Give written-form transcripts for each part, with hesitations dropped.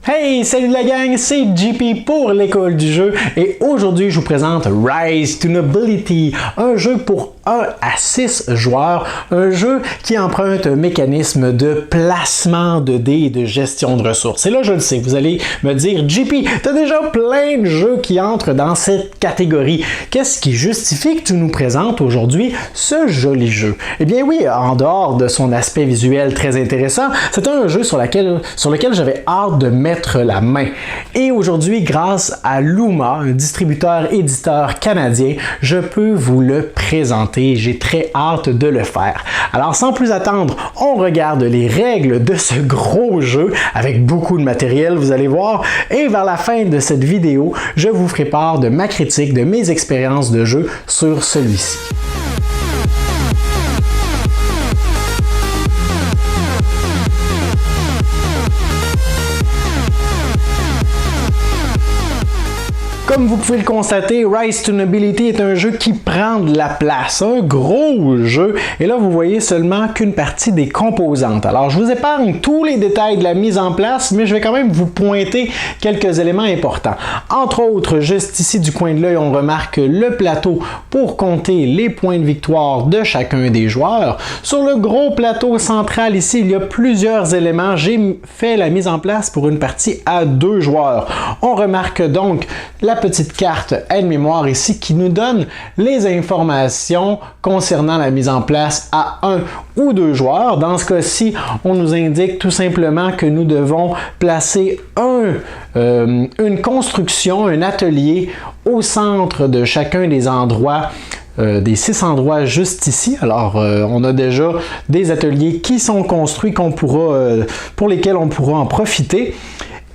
Hey, salut la gang, c'est JP pour l'école du jeu et aujourd'hui je vous présente Rise to Nobility, un jeu pour 1 à 6 joueurs, un jeu qui emprunte un mécanisme de placement de dés et de gestion de ressources. Et là je le sais, vous allez me dire JP, t'as déjà plein de jeux qui entrent dans cette catégorie. Qu'est-ce qui justifie que tu nous présentes aujourd'hui ce joli jeu? Eh bien oui, en dehors de son aspect visuel très intéressant, c'est un jeu sur lequel j'avais hâte de mettre la main. Et aujourd'hui, grâce à Luma, un distributeur-éditeur canadien, je peux vous le présenter. J'ai très hâte de le faire. Alors, sans plus attendre, on regarde les règles de ce gros jeu avec beaucoup de matériel, vous allez voir. Et vers la fin de cette vidéo, je vous ferai part de ma critique, de mes expériences de jeu sur celui-ci. Comme vous pouvez le constater, Rise to Nobility est un jeu qui prend de la place, un gros jeu, et là vous voyez seulement qu'une partie des composantes. Alors je vous épargne tous les détails de la mise en place, mais je vais quand même vous pointer quelques éléments importants. Entre autres, juste ici du coin de l'œil, on remarque le plateau pour compter les points de victoire de chacun des joueurs. Sur le gros plateau central ici, il y a plusieurs éléments. J'ai fait la mise en place pour une partie à 2 joueurs. On remarque donc la petite carte aide-mémoire ici qui nous donne les informations concernant la mise en place à 1 ou 2 joueurs. Dans ce cas-ci, on nous indique tout simplement que nous devons placer une construction, un atelier au centre de chacun des endroits des 6 endroits juste ici. Alors, on a déjà des ateliers qui sont construits pour lesquels on pourra en profiter.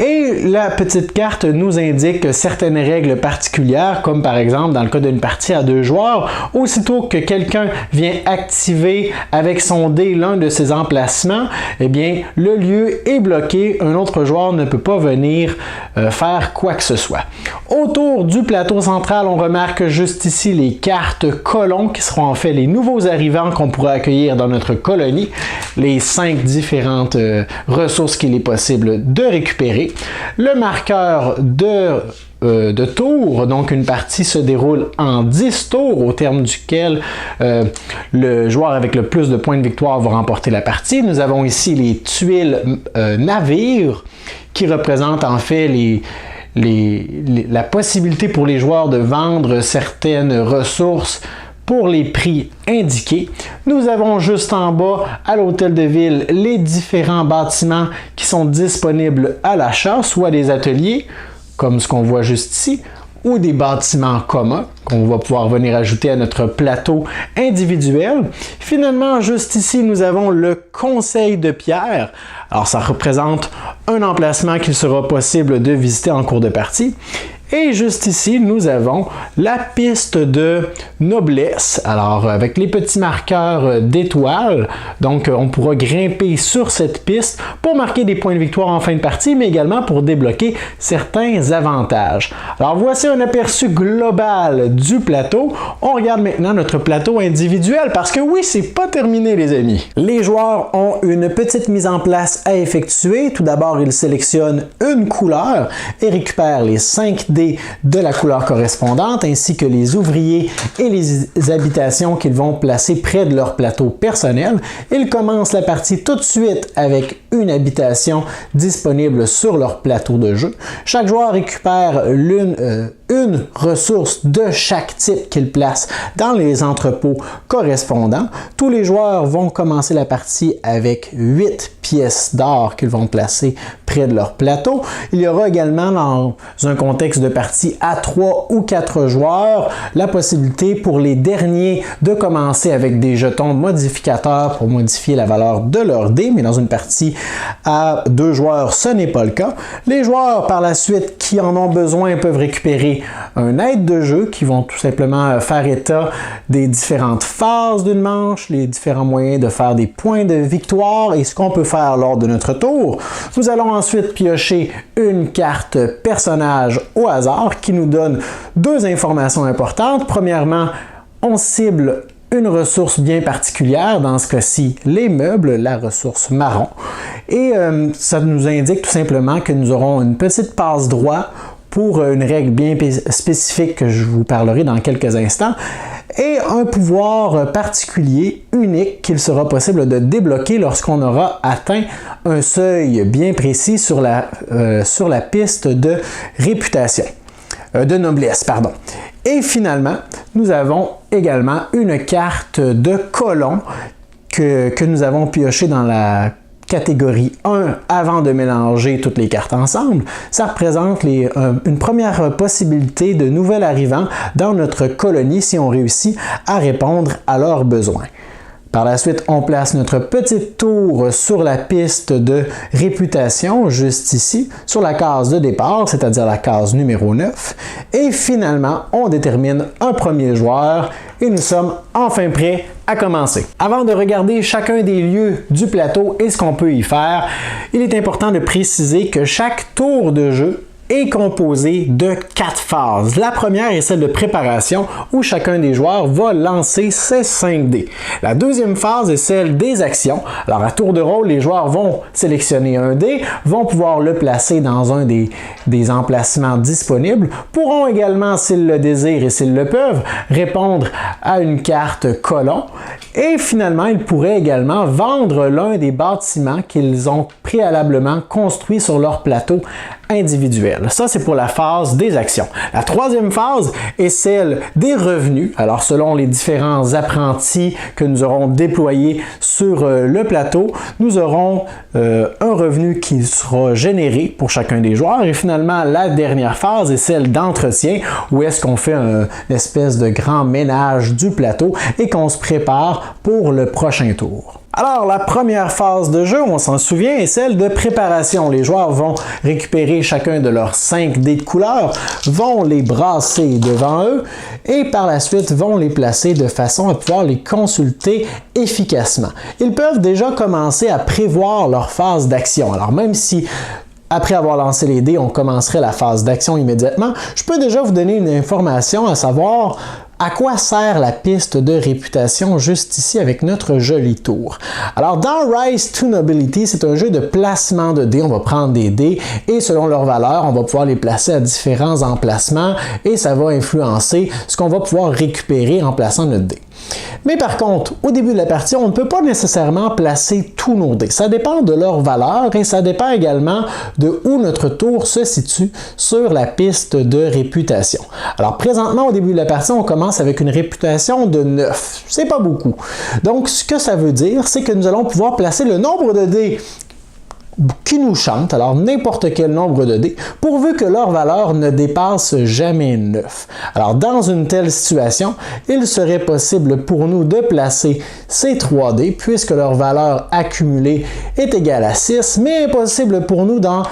Et la petite carte nous indique certaines règles particulières, comme par exemple dans le cas d'une partie à 2 joueurs, aussitôt que quelqu'un vient activer avec son dé l'un de ses emplacements, eh bien le lieu est bloqué, un autre joueur ne peut pas venir faire quoi que ce soit. Autour du plateau central, on remarque juste ici les cartes colons qui seront en fait les nouveaux arrivants qu'on pourra accueillir dans notre colonie, les 5 différentes ressources qu'il est possible de récupérer. Le marqueur de tours, donc une partie se déroule en 10 tours, au terme duquel le joueur avec le plus de points de victoire va remporter la partie. Nous avons ici les tuiles navires qui représentent en fait la possibilité pour les joueurs de vendre certaines ressources pour les prix indiqués. Nous avons juste en bas, à l'hôtel de ville, les différents bâtiments qui sont disponibles à l'achat, soit des ateliers, comme ce qu'on voit juste ici, ou des bâtiments communs qu'on va pouvoir venir ajouter à notre plateau individuel. Finalement, juste ici, nous avons le conseil de pierre. Alors, ça représente un emplacement qu'il sera possible de visiter en cours de partie. Et juste ici, nous avons la piste de noblesse. Alors, avec les petits marqueurs d'étoiles, donc on pourra grimper sur cette piste pour marquer des points de victoire en fin de partie, mais également pour débloquer certains avantages. Alors, voici un aperçu global du plateau. On regarde maintenant notre plateau individuel parce que oui, c'est pas terminé, les amis. Les joueurs ont une petite mise en place à effectuer. Tout d'abord, ils sélectionnent une couleur et récupèrent les 5 dés de la couleur correspondante, ainsi que les ouvriers et les habitations qu'ils vont placer près de leur plateau personnel. Ils commencent la partie tout de suite avec une habitation disponible sur leur plateau de jeu. Chaque joueur récupère une ressource de chaque type qu'il place dans les entrepôts correspondants. Tous les joueurs vont commencer la partie avec 8 pièces d'or qu'ils vont placer près de leur plateau. Il y aura également, dans un contexte de partie à 3 ou 4 joueurs, la possibilité pour les derniers de commencer avec des jetons modificateurs pour modifier la valeur de leur dé, mais dans une partie à 2 joueurs, ce n'est pas le cas. Les joueurs, par la suite, qui en ont besoin peuvent récupérer un aide de jeu qui vont tout simplement faire état des différentes phases d'une manche, les différents moyens de faire des points de victoire et ce qu'on peut faire lors de notre tour. Nous allons ensuite piocher une carte personnage au hasard qui nous donne 2 informations importantes. Premièrement, on cible une ressource bien particulière, dans ce cas-ci les meubles, la ressource marron. Et ça nous indique tout simplement que nous aurons une petite passe-droit pour une règle bien spécifique que je vous parlerai dans quelques instants, et un pouvoir particulier, unique, qu'il sera possible de débloquer lorsqu'on aura atteint un seuil bien précis sur la piste de réputation, de noblesse, pardon. Et finalement, nous avons également une carte de colon que nous avons piochée dans la catégorie 1 avant de mélanger toutes les cartes ensemble. Ça représente une première possibilité de nouvel arrivant dans notre colonie si on réussit à répondre à leurs besoins. Par la suite, on place notre petite tour sur la piste de réputation, juste ici, sur la case de départ, c'est-à-dire la case numéro 9. Et finalement, on détermine un premier joueur et nous sommes enfin prêts à commencer. Avant de regarder chacun des lieux du plateau et ce qu'on peut y faire, il est important de préciser que chaque tour de jeu est composé de 4 phases. La première est celle de préparation où chacun des joueurs va lancer ses 5 dés. La deuxième phase est celle des actions. Alors à tour de rôle, les joueurs vont sélectionner un dé, vont pouvoir le placer dans un des emplacements disponibles, pourront également, s'ils le désirent et s'ils le peuvent, répondre à une carte colon, et finalement, ils pourraient également vendre l'un des bâtiments qu'ils ont préalablement construits sur leur plateau individuel. Ça, c'est pour la phase des actions. La troisième phase est celle des revenus. Alors, selon les différents apprentis que nous aurons déployés sur le plateau, nous aurons un revenu qui sera généré pour chacun des joueurs. Et finalement, la dernière phase est celle d'entretien, où est-ce qu'on fait une espèce de grand ménage du plateau et qu'on se prépare pour le prochain tour. Alors, la première phase de jeu, on s'en souvient, est celle de préparation. Les joueurs vont récupérer chacun de leurs 5 dés de couleur, vont les brasser devant eux et par la suite vont les placer de façon à pouvoir les consulter efficacement. Ils peuvent déjà commencer à prévoir leur phase d'action. Alors, même si après avoir lancé les dés, on commencerait la phase d'action immédiatement, je peux déjà vous donner une information à savoir à quoi sert la piste de réputation juste ici avec notre joli tour. Alors dans Rise to Nobility, c'est un jeu de placement de dés. On va prendre des dés et selon leur valeur, on va pouvoir les placer à différents emplacements et ça va influencer ce qu'on va pouvoir récupérer en plaçant notre dé. Mais par contre, au début de la partie, on ne peut pas nécessairement placer tous nos dés. Ça dépend de leur valeur et ça dépend également de où notre tour se situe sur la piste de réputation. Alors présentement, au début de la partie, on commence avec une réputation de 9. C'est pas beaucoup. Donc, ce que ça veut dire, c'est que nous allons pouvoir placer le nombre de dés qui nous chante, alors n'importe quel nombre de dés, pourvu que leur valeur ne dépasse jamais 9. Alors dans une telle situation, il serait possible pour nous de placer ces 3 dés, puisque leur valeur accumulée est égale à 6, mais impossible pour nous d'en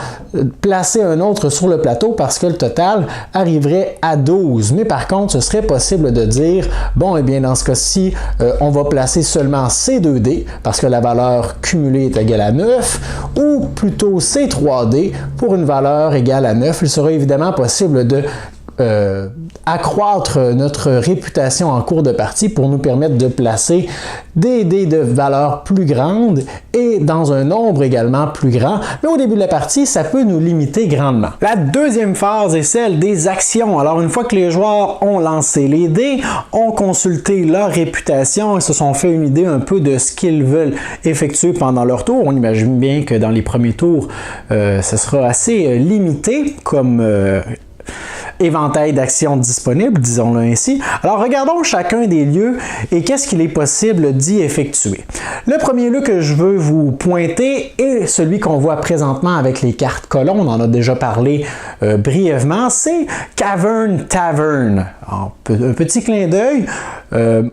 placer un autre sur le plateau parce que le total arriverait à 12. Mais par contre, ce serait possible de dire, bon, et bien dans ce cas-ci, on va placer seulement ces 2 dés, parce que la valeur cumulée est égale à 9, ou plutôt ces 3 dés pour une valeur égale à 9. Il sera évidemment possible de accroître notre réputation en cours de partie pour nous permettre de placer des dés de valeur plus grande et dans un nombre également plus grand. Mais au début de la partie, ça peut nous limiter grandement. La deuxième phase est celle des actions. Alors une fois que les joueurs ont lancé les dés, ont consulté leur réputation et se sont fait une idée un peu de ce qu'ils veulent effectuer pendant leur tour, on imagine bien que dans les premiers tours, ce sera assez limité comme éventail d'actions disponibles, disons-le ainsi. Alors regardons chacun des lieux et qu'est-ce qu'il est possible d'y effectuer. Le premier lieu que je veux vous pointer est celui qu'on voit présentement avec les cartes colons, on en a déjà parlé brièvement, c'est Cavern Tavern. Alors, un petit clin d'œil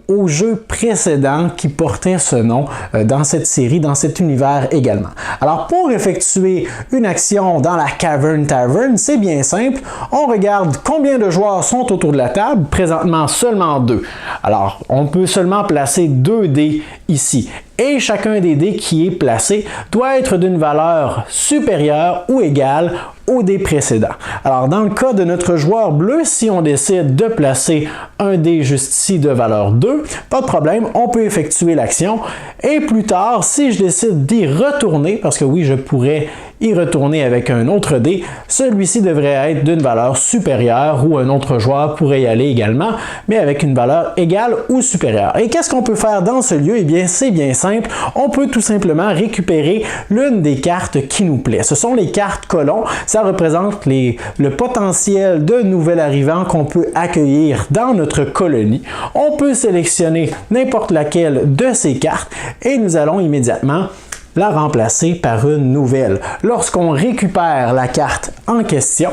au jeu précédent qui portait ce nom dans cette série, dans cet univers également. Alors pour effectuer une action dans la Cavern Tavern, c'est bien simple, on regarde combien de joueurs sont autour de la table, présentement seulement 2. Alors on peut seulement placer 2 dés ici. Et chacun des dés qui est placé doit être d'une valeur supérieure ou égale au dé précédent. Alors, dans le cas de notre joueur bleu, si on décide de placer un dé juste ici de valeur 2, pas de problème, on peut effectuer l'action. Et plus tard, si je décide d'y retourner, parce que oui, je pourrais y retourner avec un autre dé, celui-ci devrait être d'une valeur supérieure ou un autre joueur pourrait y aller également, mais avec une valeur égale ou supérieure. Et qu'est-ce qu'on peut faire dans ce lieu? Eh bien, c'est bien simple. On peut tout simplement récupérer l'une des cartes qui nous plaît. Ce sont les cartes colons. Ça représente le potentiel de nouvel arrivant qu'on peut accueillir dans notre colonie. On peut sélectionner n'importe laquelle de ces cartes et nous allons immédiatement la remplacer par une nouvelle. Lorsqu'on récupère la carte en question,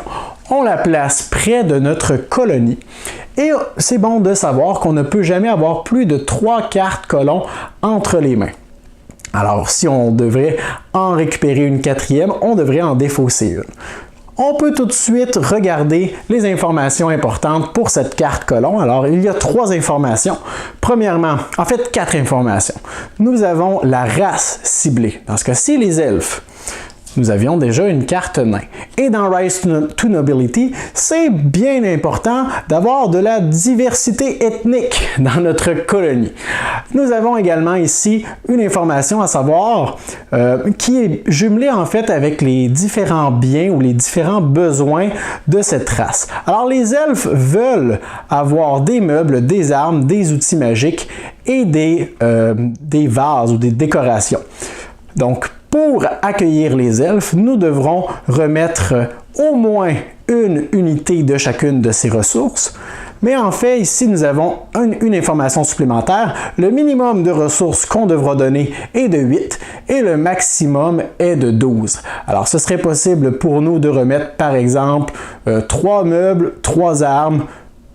on la place près de notre colonie. Et c'est bon de savoir qu'on ne peut jamais avoir plus de 3 cartes colons entre les mains. Alors, si on devrait en récupérer une 4e, on devrait en défausser une. On peut tout de suite regarder les informations importantes pour cette carte colon. Alors, il y a 3 informations. Premièrement, en fait 4 informations. Nous avons la race ciblée. Dans ce cas-ci, les elfes. Nous avions déjà une carte nain. Et dans Rise to Nobility, c'est bien important d'avoir de la diversité ethnique dans notre colonie. Nous avons également ici une information à savoir qui est jumelée en fait avec les différents biens ou les différents besoins de cette race. Alors les elfes veulent avoir des meubles, des armes, des outils magiques et des vases ou des décorations. Donc, pour accueillir les elfes, nous devrons remettre au moins une unité de chacune de ces ressources. Mais en fait, ici, nous avons une information supplémentaire. Le minimum de ressources qu'on devra donner est de 8 et le maximum est de 12. Alors, ce serait possible pour nous de remettre, par exemple, 3 meubles, 3 armes,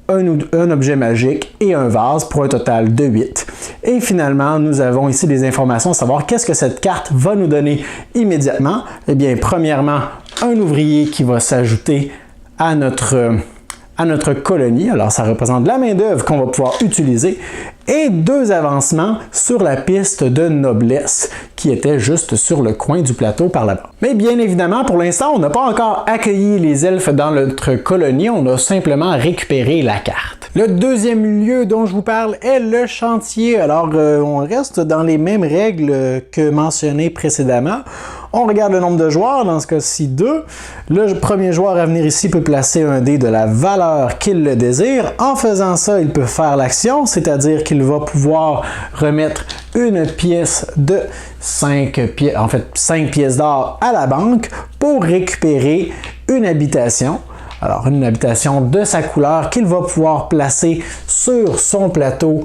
un objet magique et un vase pour un total de 8. Et finalement, nous avons ici des informations à savoir qu'est-ce que cette carte va nous donner immédiatement. Eh bien, premièrement, un ouvrier qui va s'ajouter à notre colonie. Alors, ça représente la main-d'œuvre qu'on va pouvoir utiliser. Et 2 avancements sur la piste de noblesse qui était juste sur le coin du plateau par là-bas. Mais bien évidemment, pour l'instant, on n'a pas encore accueilli les elfes dans notre colonie, on a simplement récupéré la carte. Le deuxième lieu dont je vous parle est le chantier. Alors, on reste dans les mêmes règles que mentionnées précédemment. On regarde le nombre de joueurs, dans ce cas-ci 2. Le premier joueur à venir ici peut placer un dé de la valeur qu'il le désire. En faisant ça, il peut faire l'action, c'est-à-dire qu'il va pouvoir remettre une pièce de 5 pièces d'or à la banque pour récupérer une habitation. Alors, une habitation de sa couleur qu'il va pouvoir placer sur son plateau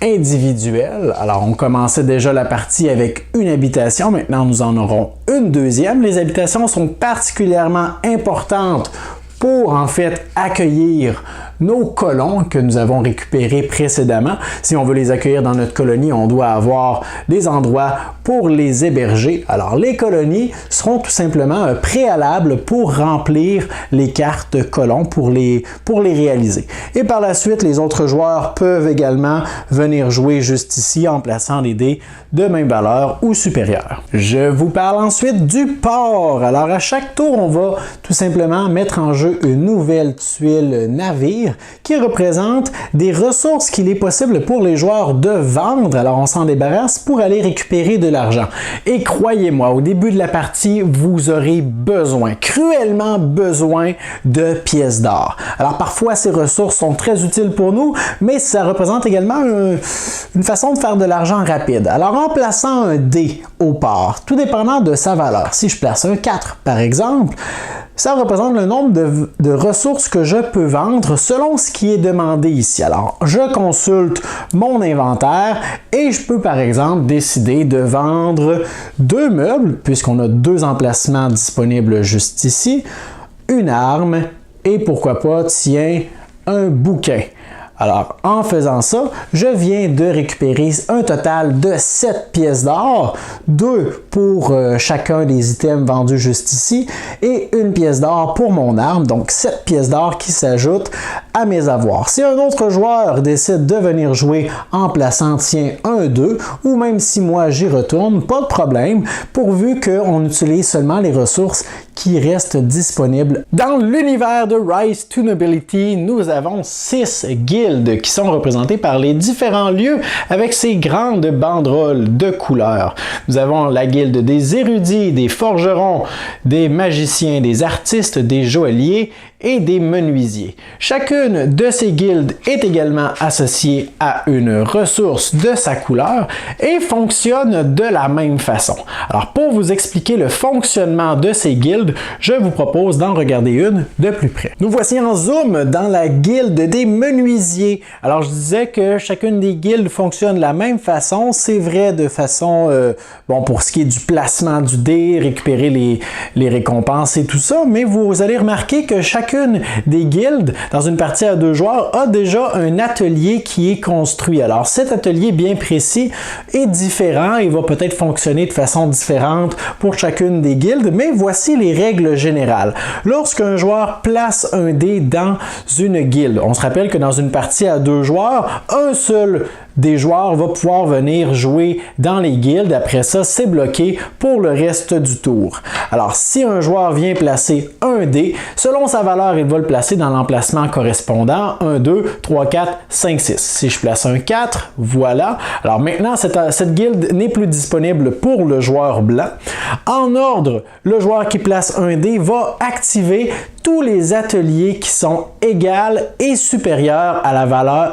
individuel. Alors, on commençait déjà la partie avec une habitation. Maintenant, nous en aurons une deuxième. Les habitations sont particulièrement importantes pour, en fait, accueillir nos colons que nous avons récupérés précédemment. Si on veut les accueillir dans notre colonie, on doit avoir des endroits pour les héberger. Alors, les colonies seront tout simplement un préalable pour remplir les cartes colons, pour les réaliser. Et par la suite, les autres joueurs peuvent également venir jouer juste ici en plaçant des dés de même valeur ou supérieure. Je vous parle ensuite du port. Alors, à chaque tour, on va tout simplement mettre en jeu une nouvelle tuile navire qui représente des ressources qu'il est possible pour les joueurs de vendre. Alors, on s'en débarrasse pour aller récupérer de l'argent. Et croyez-moi, au début de la partie, vous aurez besoin, cruellement besoin de pièces d'or. Alors, parfois, ces ressources sont très utiles pour nous, mais ça représente également une façon de faire de l'argent rapide. Alors, en plaçant un dé au port, tout dépendant de sa valeur, si je place un 4, par exemple, ça représente le nombre de ressources que je peux vendre selon ce qui est demandé ici. Alors, je consulte mon inventaire et je peux par exemple décider de vendre 2 meubles, puisqu'on a 2 emplacements disponibles juste ici, une arme et pourquoi pas, tiens, un bouquin. Alors, en faisant ça, je viens de récupérer un total de 7 pièces d'or, 2 pour chacun des items vendus juste ici, et une pièce d'or pour mon arme, donc 7 pièces d'or qui s'ajoutent à mes avoirs. Si un autre joueur décide de venir jouer en plaçant, tiens, un 2, ou même si moi j'y retourne, pas de problème, pourvu qu'on utilise seulement les ressources qui restent disponibles. Dans l'univers de Rise to Nobility, nous avons 6 guildes qui sont représentées par les différents lieux avec ces grandes banderoles de couleurs. Nous avons la guilde des érudits, des forgerons, des magiciens, des artistes, des joailliers et des menuisiers. Chacune de ces guildes est également associée à une ressource de sa couleur et fonctionne de la même façon. Alors pour vous expliquer le fonctionnement de ces guildes, je vous propose d'en regarder une de plus près. Nous voici en zoom dans la guilde des menuisiers. Alors je disais que chacune des guildes fonctionne de la même façon. C'est vrai de façon, pour ce qui est du placement du dé, récupérer les récompenses et tout ça, mais vous allez remarquer que chacune des guildes, dans une partie à 2 joueurs, a déjà un atelier qui est construit. Alors cet atelier bien précis est différent, il va peut-être fonctionner de façon différente pour chacune des guildes, mais voici les règles générales. Lorsqu'un joueur place un dé dans une guilde, on se rappelle que dans une partie à 2 joueurs, un seul des joueurs va pouvoir venir jouer dans les guildes. Après ça, c'est bloqué pour le reste du tour. Alors, si un joueur vient placer un dé, selon sa valeur, il va le placer dans l'emplacement correspondant. 1, 2, 3, 4, 5, 6. Si je place un 4, voilà. Alors maintenant, cette guilde n'est plus disponible pour le joueur blanc. En ordre, le joueur qui place un dé va activer tous les ateliers qui sont égales et supérieurs à la valeur...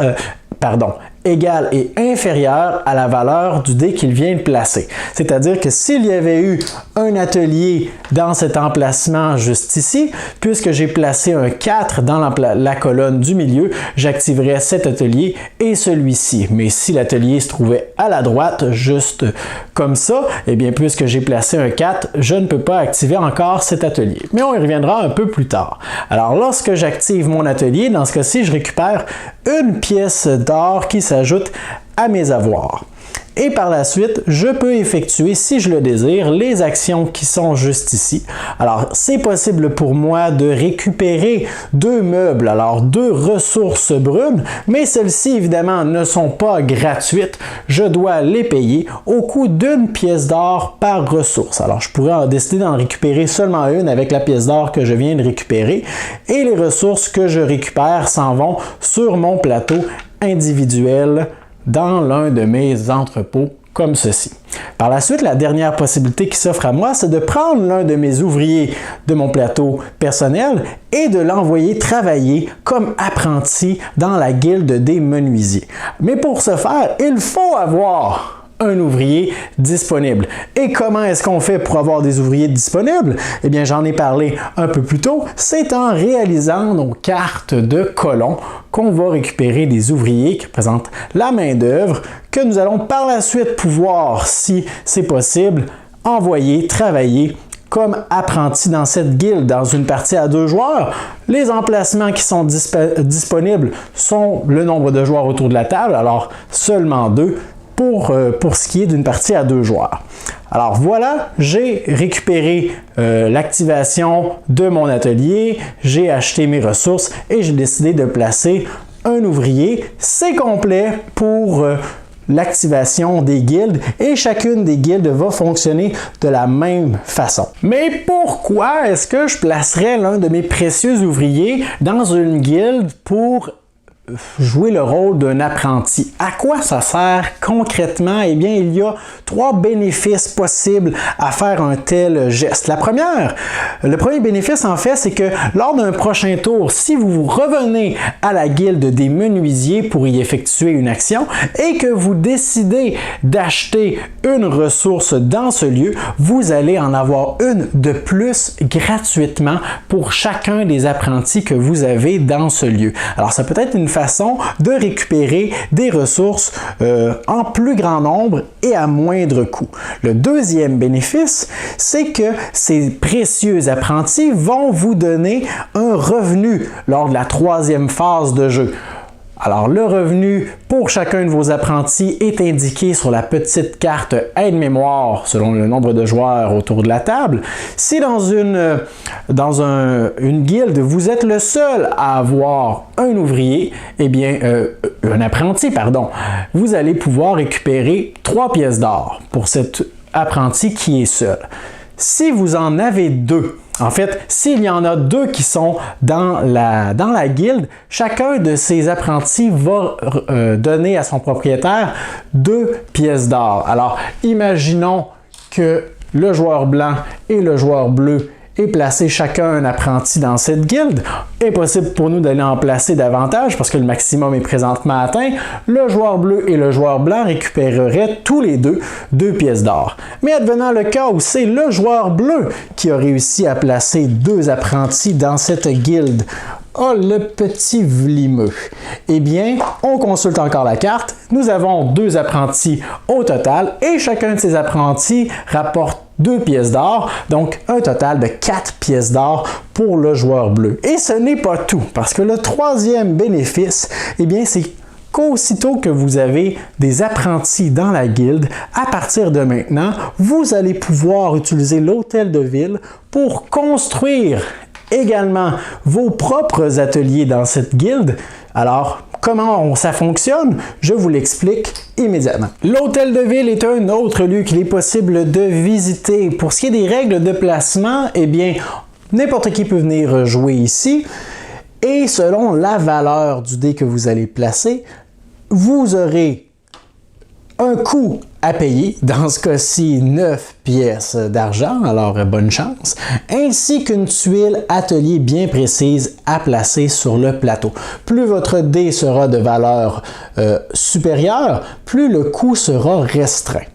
égale et inférieure à la valeur du dé qu'il vient de placer. C'est-à-dire que s'il y avait eu un atelier dans cet emplacement juste ici, puisque j'ai placé un 4 dans la colonne du milieu, j'activerais cet atelier et celui-ci. Mais si l'atelier se trouvait à la droite, juste comme ça, eh bien puisque j'ai placé un 4, je ne peux pas activer encore cet atelier. Mais on y reviendra un peu plus tard. Alors lorsque j'active mon atelier, dans ce cas-ci, je récupère une pièce d'or qui s'ajoute à mes avoirs. Et par la suite, je peux effectuer, si je le désire, les actions qui sont juste ici. Alors, c'est possible pour moi de récupérer 2 meubles, alors 2 ressources brunes, mais celles-ci, évidemment, ne sont pas gratuites. Je dois les payer au coût d'une pièce d'or par ressource. Alors, je pourrais décider d'en récupérer seulement une avec la pièce d'or que je viens de récupérer, et les ressources que je récupère s'en vont sur mon plateau individuel dans l'un de mes entrepôts comme ceci. Par la suite, la dernière possibilité qui s'offre à moi, c'est de prendre l'un de mes ouvriers de mon plateau personnel et de l'envoyer travailler comme apprenti dans la guilde des menuisiers. Mais pour ce faire, il faut avoir un ouvrier disponible. Et comment est-ce qu'on fait pour avoir des ouvriers disponibles? Eh bien, j'en ai parlé un peu plus tôt. C'est en réalisant nos cartes de colons qu'on va récupérer des ouvriers qui représentent la main-d'œuvre que nous allons par la suite pouvoir, si c'est possible, envoyer travailler comme apprenti dans cette guilde. Dans une partie à 2 joueurs, les emplacements qui sont disponibles sont le nombre de joueurs autour de la table, alors seulement 2 pour ce qui est d'une partie à 2 joueurs. Alors voilà, j'ai récupéré l'activation de mon atelier, j'ai acheté mes ressources et j'ai décidé de placer un ouvrier. C'est complet pour l'activation des guildes et chacune des guildes va fonctionner de la même façon. Mais pourquoi est-ce que je placerais l'un de mes précieux ouvriers dans une guilde pour jouer le rôle d'un apprenti? À quoi ça sert concrètement? Eh bien, il y a 3 bénéfices possibles à faire un tel geste. Le premier bénéfice, en fait, c'est que lors d'un prochain tour, si vous revenez à la guilde des menuisiers pour y effectuer une action et que vous décidez d'acheter une ressource dans ce lieu, vous allez en avoir une de plus gratuitement pour chacun des apprentis que vous avez dans ce lieu. Alors, ça peut être une façon de récupérer des ressources en plus grand nombre et à moindre coût. Le deuxième bénéfice, c'est que ces précieux apprentis vont vous donner un revenu lors de la 3e phase de jeu. Alors, le revenu pour chacun de vos apprentis est indiqué sur la petite carte aide-mémoire selon le nombre de joueurs autour de la table. Si dans une guilde, vous êtes le seul à avoir un ouvrier, eh bien, un apprenti, pardon, vous allez pouvoir récupérer 3 pièces d'or pour cet apprenti qui est seul. Si vous en avez 2, En fait, s'il y en a 2 qui sont dans la guilde, chacun de ces apprentis va donner à son propriétaire 2 pièces d'or. Alors, imaginons que le joueur blanc et le joueur bleu aient placé chacun un apprenti dans cette guilde. Impossible pour nous d'aller en placer davantage parce que le maximum est présentement atteint. Le joueur bleu et le joueur blanc récupéreraient tous les deux 2 pièces d'or. Mais advenant le cas où c'est le joueur bleu qui a réussi à placer 2 apprentis dans cette guilde, oh, le petit vlimeux. Eh bien, on consulte encore la carte. Nous avons 2 apprentis au total et chacun de ces apprentis rapporte 2 pièces d'or, donc un total de 4 pièces d'or pour le joueur bleu. Et ce n'est pas tout, parce que le 3e bénéfice, eh bien, c'est qu'aussitôt que vous avez des apprentis dans la guilde, à partir de maintenant, vous allez pouvoir utiliser l'hôtel de ville pour construire également vos propres ateliers dans cette guilde. Alors, comment ça fonctionne? Je vous l'explique immédiatement. L'hôtel de ville est un autre lieu qu'il est possible de visiter. Pour ce qui est des règles de placement, eh bien, n'importe qui peut venir jouer ici. Et selon la valeur du dé que vous allez placer, vous aurez un coût à payer, dans ce cas-ci 9 pièces d'argent, alors bonne chance, ainsi qu'une tuile atelier bien précise à placer sur le plateau. Plus votre dé sera de valeur supérieure, plus le coût sera restreint.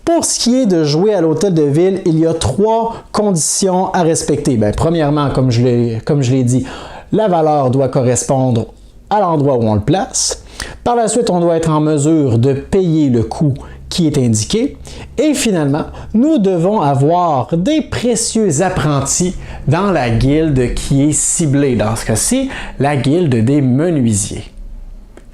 Pour ce qui est de jouer à l'hôtel de ville, il y a 3 conditions à respecter. Bien, premièrement, comme je l'ai dit, la valeur doit correspondre à l'endroit où on le place. Par la suite, on doit être en mesure de payer le coût qui est indiqué. Et finalement, nous devons avoir des précieux apprentis dans la guilde qui est ciblée. Dans ce cas-ci, la guilde des menuisiers.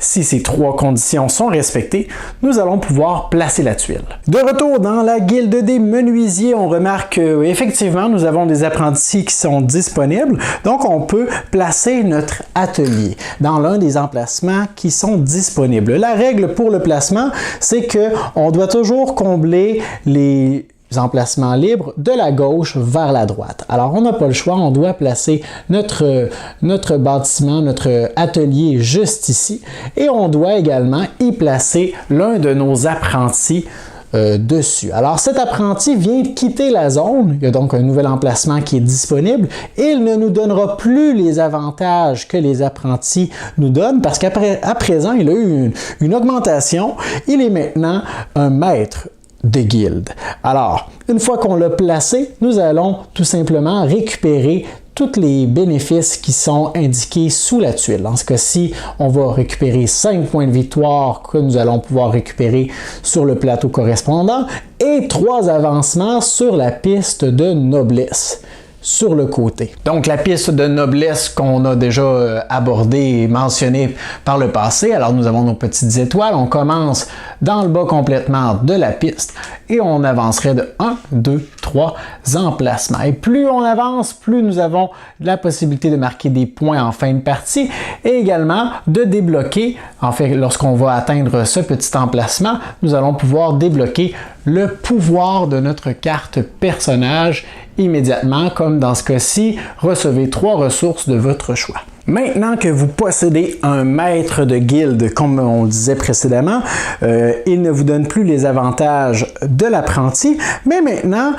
Si ces 3 conditions sont respectées, nous allons pouvoir placer la tuile. De retour dans la guilde des menuisiers, on remarque qu'effectivement, nous avons des apprentis qui sont disponibles. Donc, on peut placer notre atelier dans l'un des emplacements qui sont disponibles. La règle pour le placement, c'est qu'on doit toujours combler les emplacements libres de la gauche vers la droite. Alors, on n'a pas le choix, on doit placer notre bâtiment, notre atelier juste ici et on doit également y placer l'un de nos apprentis dessus. Alors, cet apprenti vient de quitter la zone, il y a donc un nouvel emplacement qui est disponible et il ne nous donnera plus les avantages que les apprentis nous donnent parce qu'à présent, il a eu une augmentation, il est maintenant un maître de guilde. Alors, une fois qu'on l'a placé, nous allons tout simplement récupérer tous les bénéfices qui sont indiqués sous la tuile. Dans ce cas-ci, on va récupérer 5 points de victoire que nous allons pouvoir récupérer sur le plateau correspondant et 3 avancements sur la piste de noblesse sur le côté. Donc la piste de noblesse qu'on a déjà abordée et mentionnée par le passé, alors nous avons nos petites étoiles, on commence dans le bas complètement de la piste et on avancerait de 1, 2, 3 emplacements. Et plus on avance, plus nous avons la possibilité de marquer des points en fin de partie et également de débloquer, en fait lorsqu'on va atteindre ce petit emplacement, nous allons pouvoir débloquer le pouvoir de notre carte personnage immédiatement, comme dans ce cas-ci, recevez 3 ressources de votre choix. Maintenant que vous possédez un maître de guilde, comme on le disait précédemment, il ne vous donne plus les avantages de l'apprenti, mais maintenant,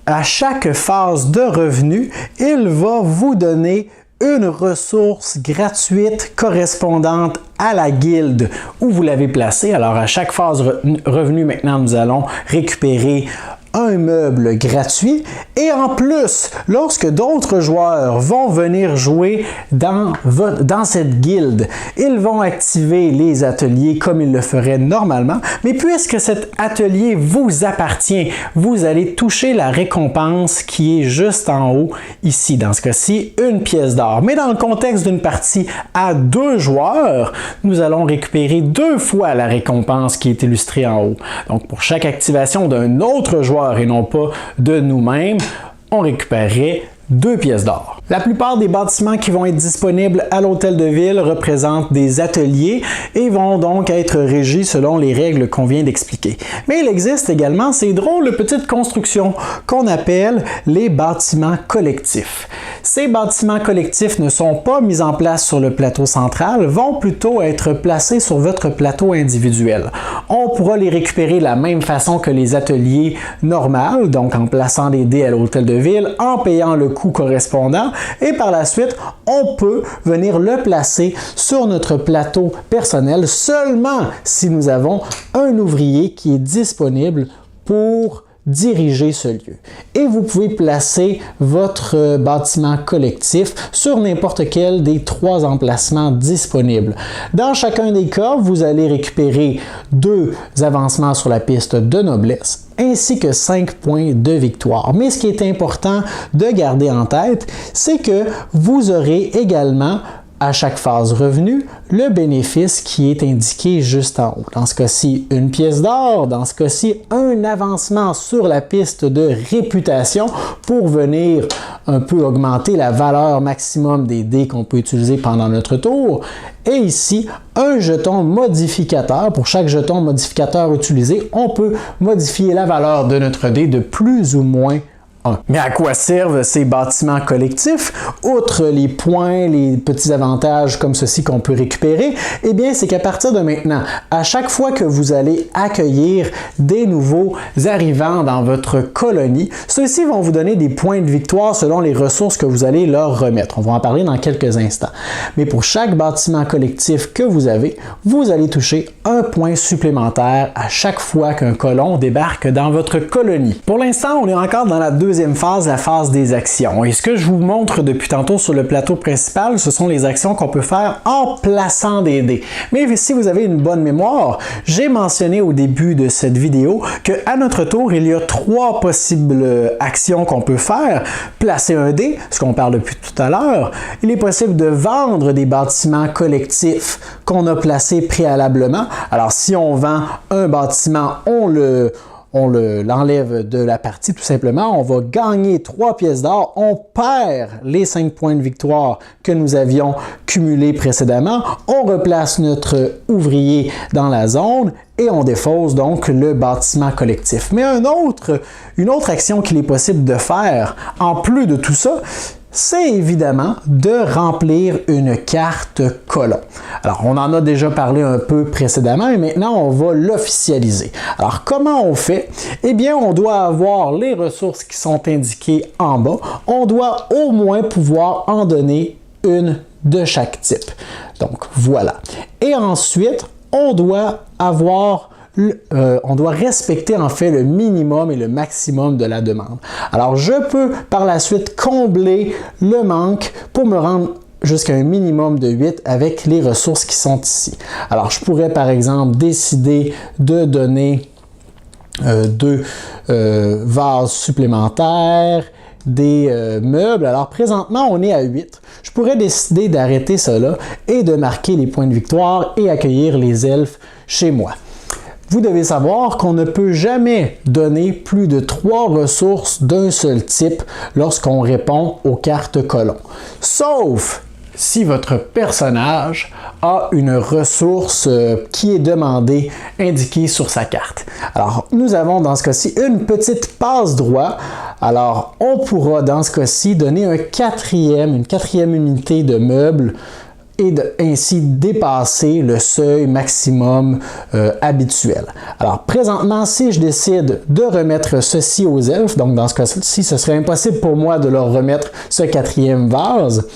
à chaque phase de revenu, il va vous donner une ressource gratuite correspondante à la guilde où vous l'avez placée. Alors, à chaque phase revenu, maintenant, nous allons récupérer un meuble gratuit et en plus, lorsque d'autres joueurs vont venir jouer dans cette guilde, ils vont activer les ateliers comme ils le feraient normalement, mais puisque cet atelier vous appartient, vous allez toucher la récompense qui est juste en haut ici, dans ce cas-ci, 1 pièce d'or. Mais dans le contexte d'une partie à 2 joueurs, nous allons récupérer 2 fois la récompense qui est illustrée en haut. Donc pour chaque activation d'un autre joueur et non pas de nous-mêmes, on récupérerait 2 pièces d'or. La plupart des bâtiments qui vont être disponibles à l'Hôtel de Ville représentent des ateliers et vont donc être régis selon les règles qu'on vient d'expliquer. Mais il existe également ces drôles de petites constructions qu'on appelle les bâtiments collectifs. Ces bâtiments collectifs ne sont pas mis en place sur le plateau central, vont plutôt être placés sur votre plateau individuel. On pourra les récupérer de la même façon que les ateliers normaux, donc en plaçant des dés à l'Hôtel de Ville, en payant le coût correspondant, et par la suite, on peut venir le placer sur notre plateau personnel seulement si nous avons un ouvrier qui est disponible pour diriger ce lieu. Et vous pouvez placer votre bâtiment collectif sur n'importe quel des 3 emplacements disponibles. Dans chacun des cas, vous allez récupérer 2 avancements sur la piste de noblesse ainsi que 5 points de victoire. Mais ce qui est important de garder en tête, c'est que vous aurez également à chaque phase revenu, le bénéfice qui est indiqué juste en haut. Dans ce cas-ci, une pièce d'or. Dans ce cas-ci, un avancement sur la piste de réputation pour venir un peu augmenter la valeur maximum des dés qu'on peut utiliser pendant notre tour. Et ici, un jeton modificateur. Pour chaque jeton modificateur utilisé, on peut modifier la valeur de notre dé de plus ou moins 1. Mais à quoi servent ces bâtiments collectifs? Outre les points, les petits avantages comme ceci qu'on peut récupérer, eh bien, c'est qu'à partir de maintenant, à chaque fois que vous allez accueillir des nouveaux arrivants dans votre colonie, ceux-ci vont vous donner des points de victoire selon les ressources que vous allez leur remettre. On va en parler dans quelques instants. Mais pour chaque bâtiment collectif que vous avez, vous allez toucher un point supplémentaire à chaque fois qu'un colon débarque dans votre colonie. Pour l'instant, on est encore dans la deuxième phase, la phase des actions. Et ce que je vous montre depuis tantôt sur le plateau principal, ce sont les actions qu'on peut faire en plaçant des dés. Mais si vous avez une bonne mémoire, j'ai mentionné au début de cette vidéo qu'à notre tour, il y a 3 possibles actions qu'on peut faire. Placer un dé, ce qu'on parle depuis tout à l'heure. Il est possible de vendre des bâtiments collectifs qu'on a placés préalablement. Alors, si on vend un bâtiment, on l'enlève de la partie tout simplement, on va gagner 3 pièces d'or, on perd les 5 points de victoire que nous avions cumulés précédemment, on replace notre ouvrier dans la zone et on défausse donc le bâtiment collectif. Mais une autre action qu'il est possible de faire, en plus de tout ça, c'est évidemment de remplir une carte colon. Alors, on en a déjà parlé un peu précédemment, et maintenant, on va l'officialiser. Alors, comment on fait? Eh bien, on doit avoir les ressources qui sont indiquées en bas. On doit au moins pouvoir en donner une de chaque type. Donc, voilà. Et ensuite, on doit respecter en fait le minimum et le maximum de la demande. Alors, je peux par la suite combler le manque pour me rendre jusqu'à un minimum de 8 avec les ressources qui sont ici. Alors, je pourrais par exemple décider de donner 2 vases supplémentaires, des meubles. Alors présentement, on est à 8. Je pourrais décider d'arrêter cela et de marquer les points de victoire et accueillir les elfes chez moi. Vous devez savoir qu'on ne peut jamais donner plus de 3 ressources d'un seul type lorsqu'on répond aux cartes colons. Sauf si votre personnage a une ressource qui est demandée, indiquée sur sa carte. Alors, nous avons dans ce cas-ci une petite passe-droit. Alors, on pourra dans ce cas-ci donner une quatrième unité de meubles et ainsi dépasser le seuil maximum habituel. Alors présentement, si je décide de remettre ceci aux elfes, donc dans ce cas-ci, ce serait impossible pour moi de leur remettre ce 4e vase,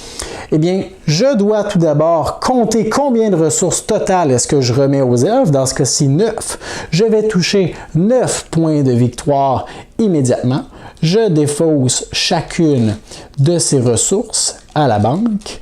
eh bien, je dois tout d'abord compter combien de ressources totales est-ce que je remets aux elfes, dans ce cas-ci 9. Je vais toucher 9 points de victoire immédiatement. Je défausse chacune de ces ressources à la banque.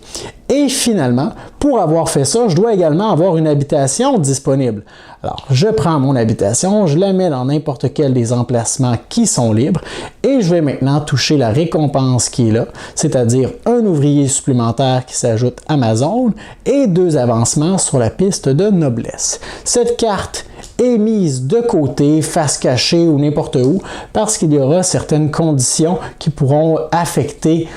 Et finalement, pour avoir fait ça, je dois également avoir une habitation disponible. Alors, je prends mon habitation, je la mets dans n'importe quel des emplacements qui sont libres et je vais maintenant toucher la récompense qui est là, c'est-à-dire un ouvrier supplémentaire qui s'ajoute à ma zone et 2 avancements sur la piste de noblesse. Cette carte est mise de côté, face cachée ou n'importe où, parce qu'il y aura certaines conditions qui pourront affecter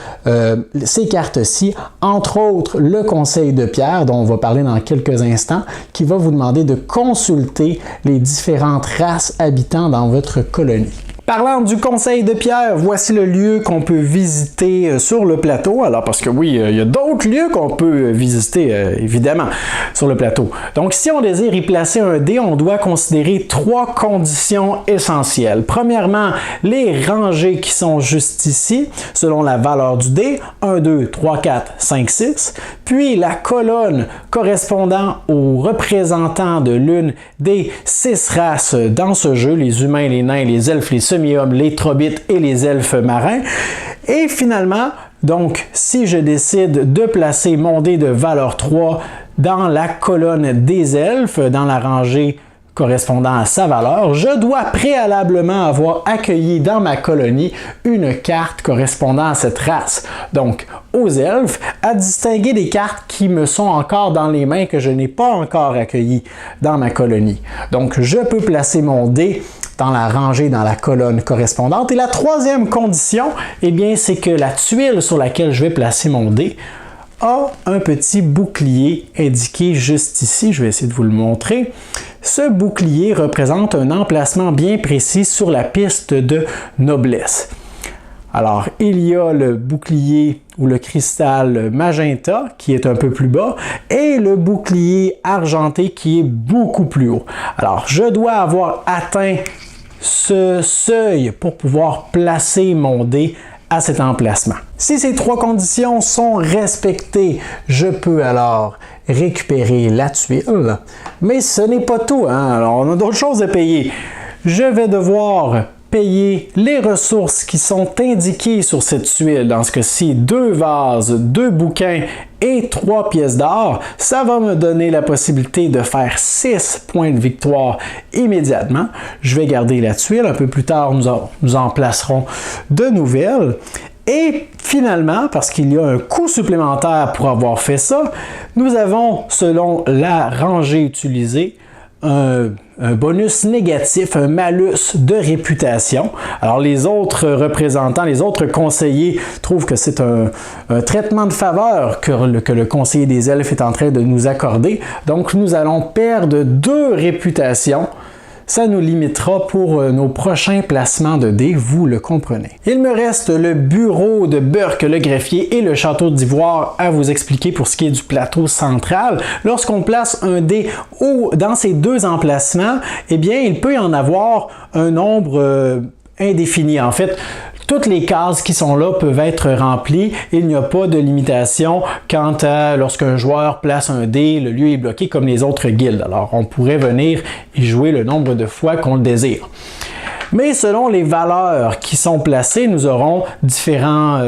ces cartes-ci, entre autres le conseil de pierre, dont on va parler dans quelques instants, qui va vous demander de consulter les différentes races habitant dans votre colonie. Parlant du conseil de pierre, voici le lieu qu'on peut visiter sur le plateau. Alors, parce que oui, il y a d'autres lieux qu'on peut visiter, évidemment, sur le plateau. Donc, si on désire y placer un dé, on doit considérer 3 conditions essentielles. Premièrement, les rangées qui sont juste ici, selon la valeur du dé, 1, 2, 3, 4, 5, 6. Puis, la colonne correspondant aux représentants de l'une des 6 races dans ce jeu, les humains, les nains, les elfes, les semi-hommes, les trobites et les elfes marins. Et finalement, donc, si je décide de placer mon dé de valeur 3 dans la colonne des elfes, dans la rangée correspondant à sa valeur, je dois préalablement avoir accueilli dans ma colonie une carte correspondant à cette race. Donc, aux elfes, à distinguer des cartes qui me sont encore dans les mains que je n'ai pas encore accueillies dans ma colonie. Donc, je peux placer mon dé dans la rangée, dans la colonne correspondante. Et la troisième condition, eh bien, c'est que la tuile sur laquelle je vais placer mon dé a un petit bouclier indiqué juste ici. Je vais essayer de vous le montrer. Ce bouclier représente un emplacement bien précis sur la piste de noblesse. Alors, il y a le bouclier ou le cristal magenta qui est un peu plus bas et le bouclier argenté qui est beaucoup plus haut. Alors, je dois avoir atteint ce seuil pour pouvoir placer mon dé à cet emplacement. Si ces 3 conditions sont respectées, je peux alors récupérer la tuile. Mais ce n'est pas tout, hein? Alors, on a d'autres choses à payer. Je vais devoir payer les ressources qui sont indiquées sur cette tuile. Dans ce cas-ci, 2 vases, 2 bouquins et 3 pièces d'or. Ça va me donner la possibilité de faire 6 points de victoire immédiatement. Je vais garder la tuile. Un peu plus tard, nous en placerons de nouvelles. Et finalement, parce qu'il y a un coût supplémentaire pour avoir fait ça, nous avons, selon la rangée utilisée, un bonus négatif, un malus de réputation. Alors les autres représentants, les autres conseillers trouvent que c'est un traitement de faveur que le conseiller des elfes est en train de nous accorder. Donc nous allons perdre 2 réputations. Ça nous limitera pour nos prochains placements de dés, vous le comprenez. Il me reste le bureau de Burke le greffier et le château d'Ivoire à vous expliquer pour ce qui est du plateau central. Lorsqu'on place un dé dans ces 2 emplacements, eh bien, il peut y en avoir un nombre indéfini. En fait, toutes les cases qui sont là peuvent être remplies. Il n'y a pas de limitation quant à lorsqu'un joueur place un dé, le lieu est bloqué comme les autres guildes. Alors, on pourrait venir y jouer le nombre de fois qu'on le désire. Mais selon les valeurs qui sont placées, nous aurons différents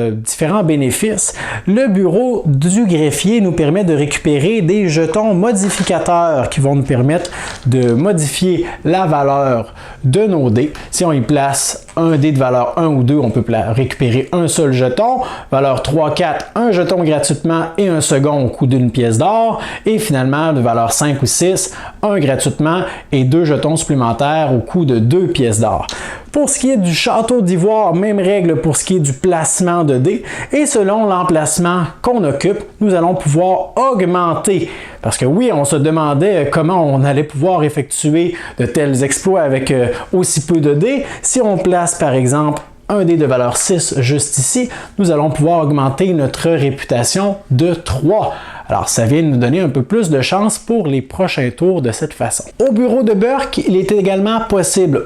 bénéfices. Le bureau du greffier nous permet de récupérer des jetons modificateurs qui vont nous permettre de modifier la valeur de nos dés. Si on y place un dé de valeur 1 ou 2, on peut récupérer un seul jeton. Valeur 3, 4, un jeton gratuitement et un second au coût d'une pièce d'or. Et finalement, de valeur 5 ou 6, un gratuitement et 2 jetons supplémentaires au coût de 2 pièces d'or. Pour ce qui est du château d'Ivoire, même règle pour ce qui est du placement de dés. Et selon l'emplacement qu'on occupe, nous allons pouvoir augmenter. Parce que oui, on se demandait comment on allait pouvoir effectuer de tels exploits avec aussi peu de dés. Si on place par exemple un dé de valeur 6 juste ici, nous allons pouvoir augmenter notre réputation de 3. Alors, ça vient de nous donner un peu plus de chance pour les prochains tours de cette façon. Au bureau de Burke, il est également possible,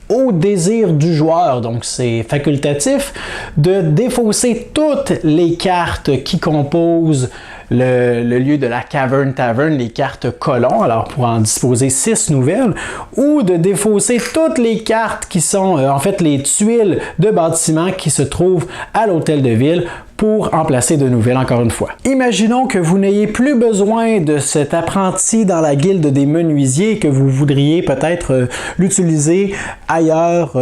au désir du joueur, donc c'est facultatif, de défausser toutes les cartes qui composent le lieu de la Cavern Tavern, les cartes colons, alors pour en disposer 6 nouvelles, ou de défausser toutes les cartes qui sont en fait les tuiles de bâtiments qui se trouvent à l'hôtel de ville pour en placer de nouvelles encore une fois. Imaginons que vous n'ayez plus besoin de cet apprenti dans la guilde des menuisiers et que vous voudriez peut-être l'utiliser ailleurs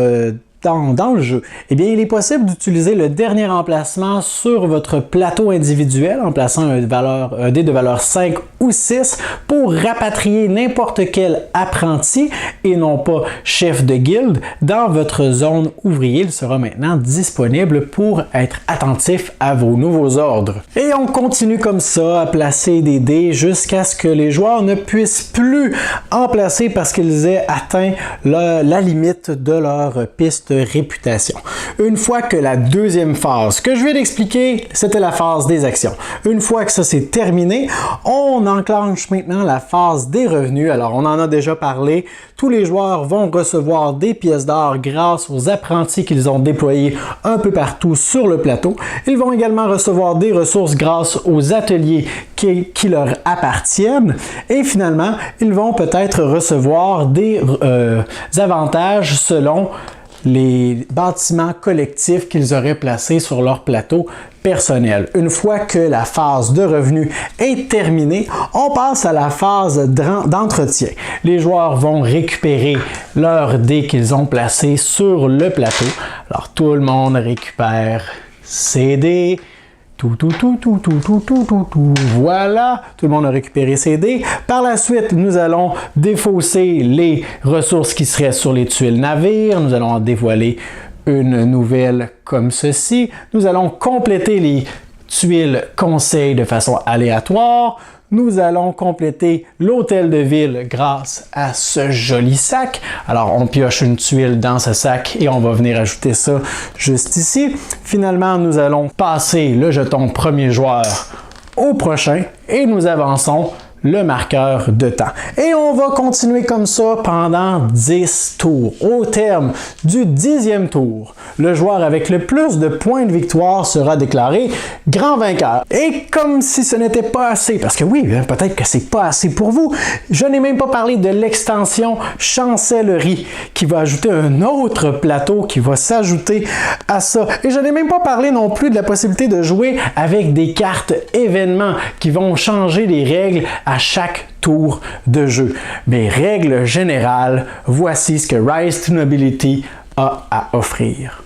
dans le jeu, eh bien, il est possible d'utiliser le dernier emplacement sur votre plateau individuel en plaçant un dé de valeur 5 ou 6 pour rapatrier n'importe quel apprenti et non pas chef de guilde dans votre zone ouvrier. Il sera maintenant disponible pour être attentif à vos nouveaux ordres. Et on continue comme ça à placer des dés jusqu'à ce que les joueurs ne puissent plus en placer parce qu'ils aient atteint la limite de leur piste réputation. Une fois que la deuxième phase que je viens d'expliquer, c'était la phase des actions. Une fois que ça c'est terminé, on enclenche maintenant la phase des revenus. Alors on en a déjà parlé, tous les joueurs vont recevoir des pièces d'or grâce aux apprentis qu'ils ont déployés un peu partout sur le plateau. Ils vont également recevoir des ressources grâce aux ateliers qui leur appartiennent et finalement, ils vont peut-être recevoir des avantages selon les bâtiments collectifs qu'ils auraient placés sur leur plateau personnel. Une fois que la phase de revenus est terminée, on passe à la phase d'entretien. Les joueurs vont récupérer leurs dés qu'ils ont placés sur le plateau. Alors tout le monde récupère ses dés. Voilà, tout le monde a récupéré ses dés. Par la suite, nous allons défausser les ressources qui seraient sur les tuiles navires. Nous allons en dévoiler une nouvelle comme ceci. Nous allons compléter les tuiles conseils de façon aléatoire. Nous allons compléter l'hôtel de ville grâce à ce joli sac. Alors, on pioche une tuile dans ce sac et on va venir ajouter ça juste ici. Finalement, nous allons passer le jeton premier joueur au prochain et nous avançons le marqueur de temps. Et on va continuer comme ça pendant 10 tours. Au terme du 10e tour, le joueur avec le plus de points de victoire sera déclaré grand vainqueur. Et comme si ce n'était pas assez, parce que oui, peut-être que c'est pas assez pour vous, je n'ai même pas parlé de l'extension chancellerie qui va ajouter un autre plateau qui va s'ajouter à ça. Et je n'ai même pas parlé non plus de la possibilité de jouer avec des cartes événements qui vont changer les règles à chaque tour de jeu. Mais règle générale, voici ce que Rise to Nobility a à offrir.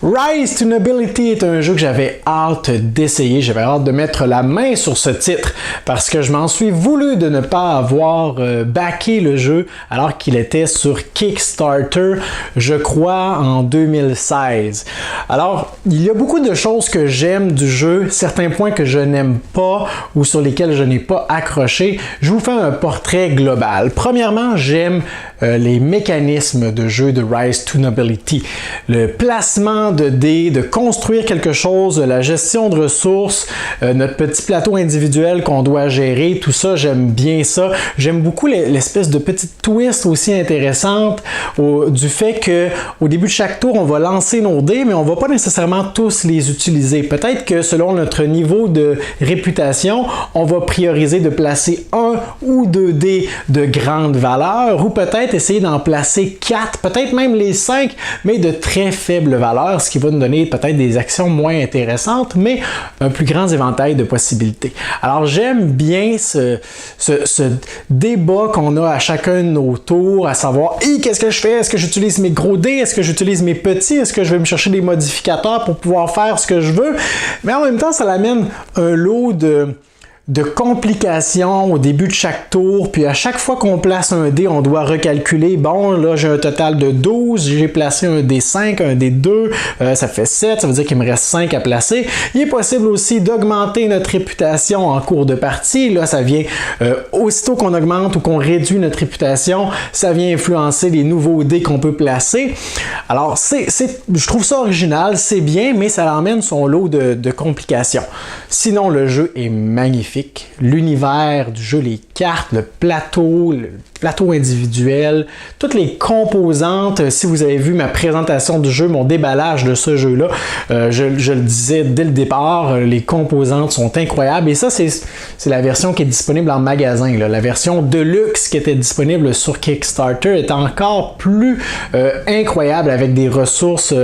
Rise to Nobility est un jeu que j'avais hâte d'essayer, j'avais hâte de mettre la main sur ce titre parce que je m'en suis voulu de ne pas avoir backé le jeu alors qu'il était sur Kickstarter, je crois en 2016. Alors, il y a beaucoup de choses que j'aime du jeu, certains points que je n'aime pas ou sur lesquels je n'ai pas accroché. Je vous fais un portrait global. Premièrement, j'aime les mécanismes de jeu de Rise to Nobility. Le placement de dés, de construire quelque chose, la gestion de ressources, notre petit plateau individuel qu'on doit gérer, tout ça, j'aime bien ça. J'aime beaucoup l'espèce de petite twist aussi intéressante du fait que au début de chaque tour, on va lancer nos dés, mais on va pas nécessairement tous les utiliser. Peut-être que selon notre niveau de réputation, on va prioriser de placer 1 ou 2 dés de grande valeur, ou peut-être essayer d'en placer 4, peut-être même les 5, mais de très faible valeur, ce qui va nous donner peut-être des actions moins intéressantes, mais un plus grand éventail de possibilités. Alors j'aime bien ce débat qu'on a à chacun de nos tours, à savoir qu'est-ce que je fais? Est-ce que j'utilise mes gros dés? Est-ce que j'utilise mes petits? Est-ce que je vais me chercher des modificateurs pour pouvoir faire ce que je veux? Mais en même temps, ça l'amène un lot de complications au début de chaque tour, puis à chaque fois qu'on place un dé, on doit recalculer, bon, là j'ai un total de 12, j'ai placé un dé 5, un dé 2, ça fait 7, ça veut dire qu'il me reste 5 à placer. Il est possible aussi d'augmenter notre réputation en cours de partie, là ça vient, aussitôt qu'on augmente ou qu'on réduit notre réputation, ça vient influencer les nouveaux dés qu'on peut placer. Alors je trouve ça original, c'est bien, mais ça emmène son lot de complications. Sinon, le jeu est magnifique. L'univers du jeu, les cartes, le plateau individuel, toutes les composantes. Si vous avez vu ma présentation du jeu, mon déballage de ce jeu-là, je le disais dès le départ, les composantes sont incroyables. Et ça, c'est la version qui est disponible en magasin. Là. La version Deluxe qui était disponible sur Kickstarter est encore plus incroyable avec des ressources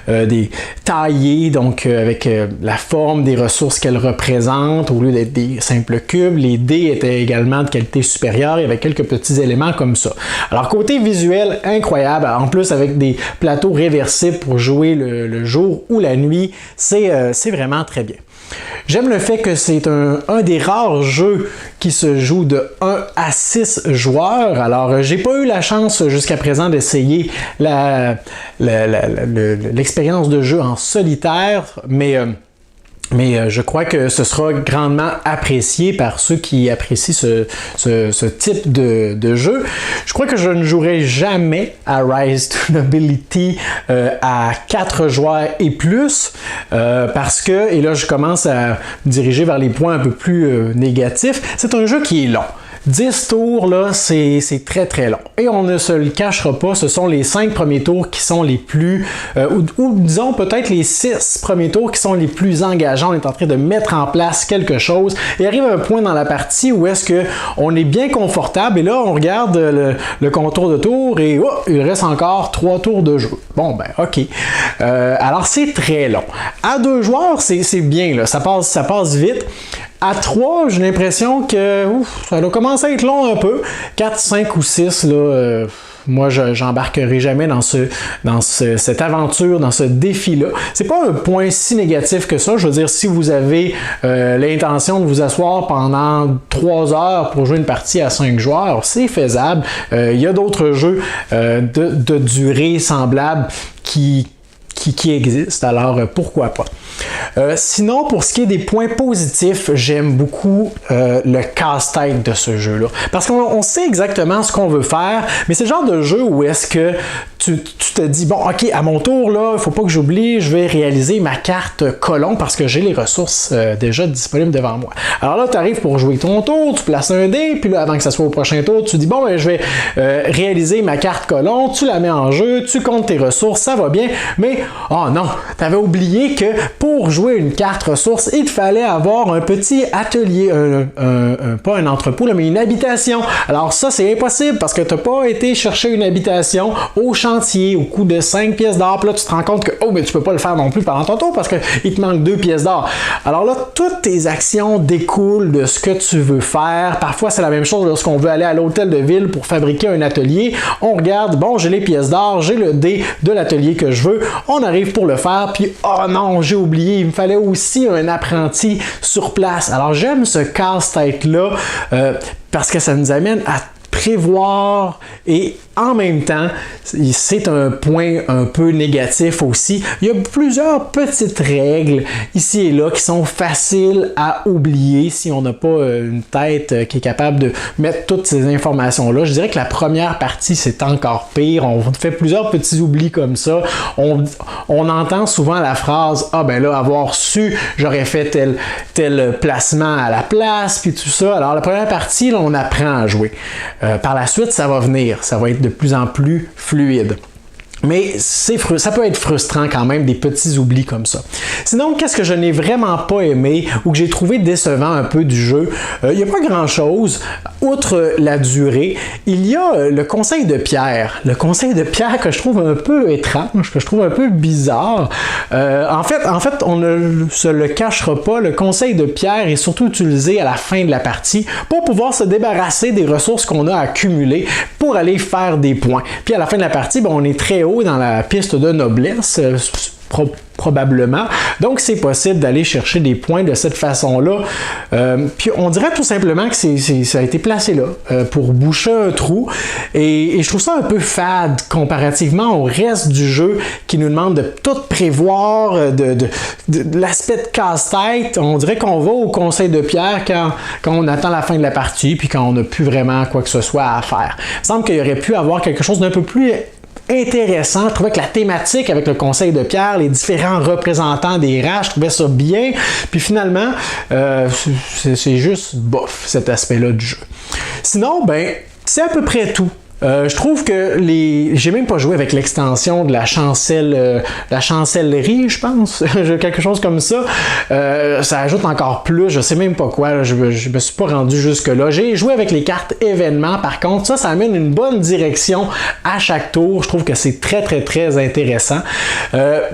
des taillées, donc avec la forme des ressources qu'elle représente au lieu d'être des simples cubes. Les dés étaient également de qualité supérieure. Il y avait quelques petits éléments éléments comme ça. Alors côté visuel, incroyable, en plus avec des plateaux réversibles pour jouer le jour ou la nuit, c'est vraiment très bien. J'aime le fait que c'est un des rares jeux qui se joue de 1 à 6 joueurs. Alors, j'ai pas eu la chance jusqu'à présent d'essayer l'expérience de jeu en solitaire, mais je crois que ce sera grandement apprécié par ceux qui apprécient ce type de jeu. Je crois que je ne jouerai jamais à Rise to Nobility à 4 joueurs et plus parce que, et là je commence à me diriger vers les points un peu plus négatifs, c'est un jeu qui est long. 10 tours, là, c'est très très long. Et on ne se le cachera pas, ce sont les 5 premiers tours qui sont les plus, ou disons peut-être les 6 premiers tours qui sont les plus engageants. On est en train de mettre en place quelque chose et arrive un point dans la partie où est-ce que on est bien confortable et là on regarde le contour de tour et oh, il reste encore 3 tours de jeu. Bon ben ok. Alors c'est très long. À 2 joueurs, c'est bien, là, ça passe vite. À 3, j'ai l'impression que ça doit commencer à être long un peu. 4, 5 ou 6, là, moi, j'embarquerai jamais dans cette aventure, dans ce défi-là. C'est pas un point si négatif que ça. Je veux dire, si vous avez l'intention de vous asseoir pendant 3 heures pour jouer une partie à 5 joueurs, c'est faisable. Il y a d'autres jeux de durée semblable qui existent, alors pourquoi pas. Sinon, pour ce qui est des points positifs, j'aime beaucoup le casse-tête de ce jeu-là. Parce qu'on sait exactement ce qu'on veut faire, mais c'est le genre de jeu où est-ce que tu te dis, bon, ok, à mon tour, là, il ne faut pas que j'oublie, je vais réaliser ma carte colon parce que j'ai les ressources déjà disponibles devant moi. Alors là, tu arrives pour jouer ton tour, tu places un dé, puis là, avant que ça soit au prochain tour, tu dis, bon, ben, je vais réaliser ma carte colon, tu la mets en jeu, tu comptes tes ressources, ça va bien, mais, oh non, tu avais oublié que pour jouer une carte ressource, il te fallait avoir un petit atelier, pas un entrepôt, là, mais une habitation. Alors ça, c'est impossible parce que tu n'as pas été chercher une habitation au chantier au coût de 5 pièces d'or. Puis là, tu te rends compte que, oh, mais tu peux pas le faire non plus pendant ton tour parce qu'il te manque 2 pièces d'or. Alors là, toutes tes actions découlent de ce que tu veux faire. Parfois, c'est la même chose lorsqu'on veut aller à l'hôtel de ville pour fabriquer un atelier. On regarde, bon, j'ai les pièces d'or, j'ai le dé de l'atelier que je veux. On arrive pour le faire, puis oh non, j'ai oublié, il me fallait aussi un apprenti sur place. Alors, j'aime ce casse-tête-là parce que ça nous amène à prévoir et en même temps, c'est un point un peu négatif aussi. Il y a plusieurs petites règles ici et là qui sont faciles à oublier si on n'a pas une tête qui est capable de mettre toutes ces informations-là. Je dirais que la première partie, c'est encore pire. On fait plusieurs petits oublis comme ça. On entend souvent la phrase « Ah ben là, avoir su, j'aurais fait tel placement à la place, puis tout ça. » Alors la première partie, là, on apprend à jouer. Par la suite, ça va venir. Ça va être de plus en plus fluide. Mais ça peut être frustrant quand même, des petits oublis comme ça. Sinon, qu'est-ce que je n'ai vraiment pas aimé ou que j'ai trouvé décevant un peu du jeu? Il n'y a pas grand-chose. Outre la durée, il y a le conseil de Pierre. Le conseil de Pierre que je trouve un peu étrange, que je trouve un peu bizarre. En fait, on ne se le cachera pas, le conseil de Pierre est surtout utilisé à la fin de la partie pour pouvoir se débarrasser des ressources qu'on a accumulées pour aller faire des points. Puis à la fin de la partie, on est très haut dans la piste de noblesse, probablement. Donc, c'est possible d'aller chercher des points de cette façon-là. Puis, on dirait tout simplement que ça a été placé là pour boucher un trou. Et je trouve ça un peu fade comparativement au reste du jeu qui nous demande de tout prévoir, de l'aspect de casse-tête. On dirait qu'on va au conseil de Pierre quand on attend la fin de la partie puis quand on n'a plus vraiment quoi que ce soit à faire. Il me semble qu'il y aurait pu avoir quelque chose d'un peu plus intéressant. Je trouvais que la thématique avec le conseil de Pierre, les différents représentants des races, je trouvais ça bien. Puis finalement, c'est juste bof, cet aspect-là du jeu. Sinon, ben, c'est à peu près tout Je trouve que j'ai même pas joué avec l'extension de la chancellerie, je pense, quelque chose comme ça. Ça ajoute encore plus, je sais même pas quoi, je me suis pas rendu jusque-là. J'ai joué avec les cartes événements, par contre, ça amène une bonne direction à chaque tour. Je trouve que c'est très, très, très intéressant.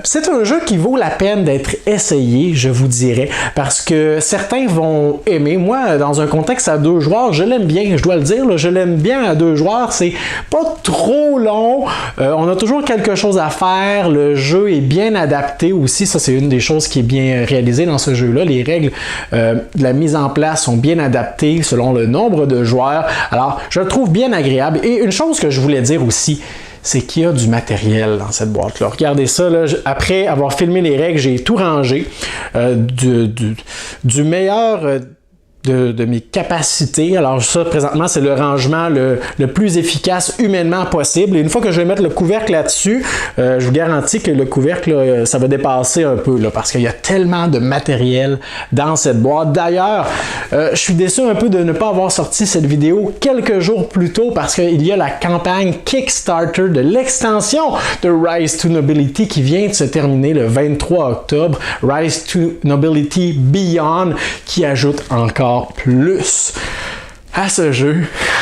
C'est un jeu qui vaut la peine d'être essayé, je vous dirais, parce que certains vont aimer. Moi, dans un contexte à 2 joueurs, je l'aime bien, je dois le dire, là, je l'aime bien à 2 joueurs. C'est pas trop long, on a toujours quelque chose à faire, le jeu est bien adapté aussi, ça c'est une des choses qui est bien réalisée dans ce jeu-là, les règles de la mise en place sont bien adaptées selon le nombre de joueurs, alors je le trouve bien agréable. Et une chose que je voulais dire aussi, c'est qu'il y a du matériel dans cette boîte-là. Regardez ça, là, après avoir filmé les règles, j'ai tout rangé, du meilleur de mes capacités. Alors ça, présentement, c'est le rangement le plus efficace humainement possible. Et une fois que je vais mettre le couvercle là-dessus, je vous garantis que le couvercle, là, ça va dépasser un peu, là, parce qu'il y a tellement de matériel dans cette boîte. D'ailleurs, je suis déçu un peu de ne pas avoir sorti cette vidéo quelques jours plus tôt, parce qu'il y a la campagne Kickstarter de l'extension de Rise to Nobility qui vient de se terminer le 23 octobre. Rise to Nobility Beyond, qui ajoute encore plus à ce jeu.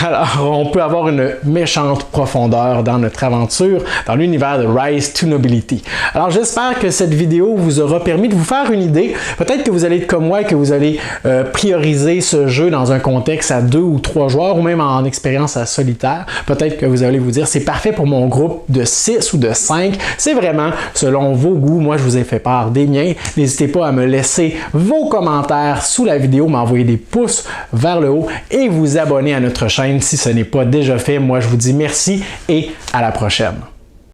Alors, on peut avoir une méchante profondeur dans notre aventure, dans l'univers de Rise to Nobility. Alors, j'espère que cette vidéo vous aura permis de vous faire une idée. Peut-être que vous allez être comme moi et que vous allez prioriser ce jeu dans un contexte à 2 ou 3 joueurs, ou même en expérience à solitaire. Peut-être que vous allez vous dire, c'est parfait pour mon groupe de 6 ou de 5. C'est vraiment selon vos goûts. Moi, je vous ai fait part des miens. N'hésitez pas à me laisser vos commentaires sous la vidéo, m'envoyer des pouces vers le haut et vous abonner à notre chaîne si ce n'est pas déjà fait. Moi, je vous dis merci et à la prochaine.